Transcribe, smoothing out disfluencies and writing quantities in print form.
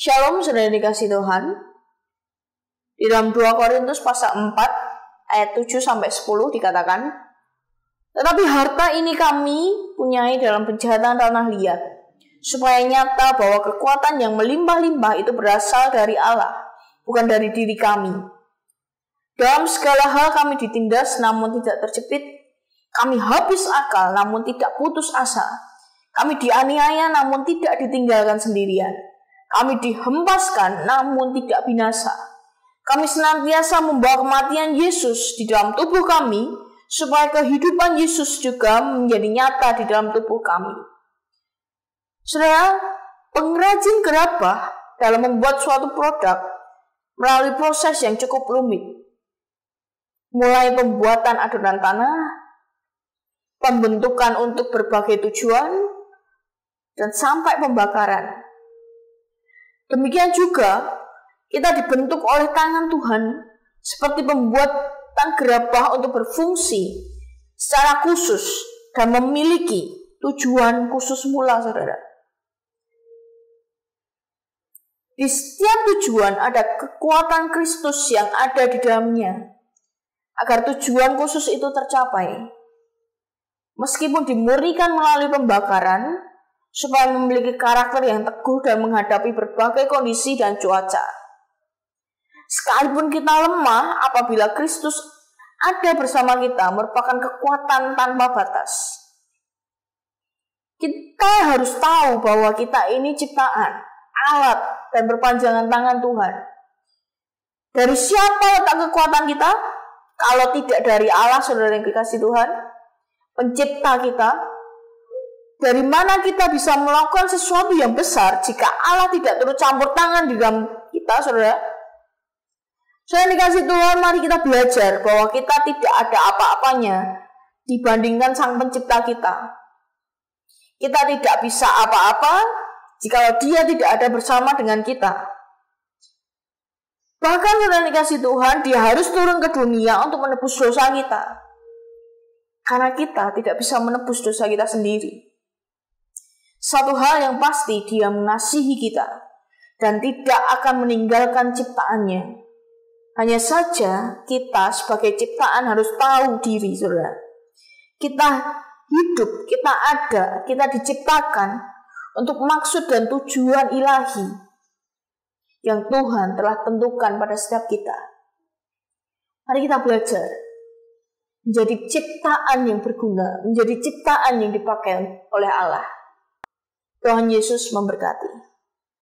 Shalom, saudara dikasih Tuhan. Di dalam 2 Korintus pasal 4 ayat 7-10 dikatakan, tetapi harta ini kami punyai dalam kejahatan tanah liat, supaya nyata bahwa kekuatan yang melimpah-limpah itu berasal dari Allah, bukan dari diri kami. Dalam segala hal kami ditindas namun tidak terjepit, kami habis akal namun tidak putus asa, kami dianiaya namun tidak ditinggalkan sendirian, kami dihempaskan namun tidak binasa. Kami senantiasa membawa kematian Yesus di dalam tubuh kami, supaya kehidupan Yesus juga menjadi nyata di dalam tubuh kami. Saudara, pengrajin gerabah dalam membuat suatu produk melalui proses yang cukup rumit. Mulai pembuatan adonan tanah, pembentukan untuk berbagai tujuan, dan sampai pembakaran. Demikian juga kita dibentuk oleh tangan Tuhan seperti pembuatan gerabah untuk berfungsi secara khusus dan memiliki tujuan khusus mula, saudara. Di setiap tujuan ada kekuatan Kristus yang ada di dalamnya, agar tujuan khusus itu tercapai. Meskipun dimurnikan melalui pembakaran, supaya memiliki karakter yang teguh dan menghadapi berbagai kondisi dan cuaca. Sekalipun kita lemah, apabila Kristus ada bersama kita, merupakan kekuatan tanpa batas. Kita harus tahu bahwa kita ini ciptaan, alat, dan perpanjangan tangan Tuhan. Dari siapa letak kekuatan kita? Kalau tidak dari Allah, saudara yang dikasih Tuhan, pencipta kita. Dari mana kita bisa melakukan sesuatu yang besar jika Allah tidak turut campur tangan di dalam kita, saudara? Saudara dikasih Tuhan, mari kita belajar bahwa kita tidak ada apa-apanya dibandingkan Sang Pencipta kita. Kita tidak bisa apa-apa jika Dia tidak ada bersama dengan kita. Bahkan saudara dikasih Tuhan, Dia harus turun ke dunia untuk menebus dosa kita. Karena kita tidak bisa menebus dosa kita sendiri. Satu hal yang pasti, Dia mengasihi kita dan tidak akan meninggalkan ciptaannya. Hanya saja kita sebagai ciptaan harus tahu diri, saudara. Kita hidup, kita ada, kita diciptakan untuk maksud dan tujuan ilahi yang Tuhan telah tentukan pada setiap kita. Mari kita belajar menjadi ciptaan yang berguna, menjadi ciptaan yang dipakai oleh Allah. Tuhan Yesus memberkati.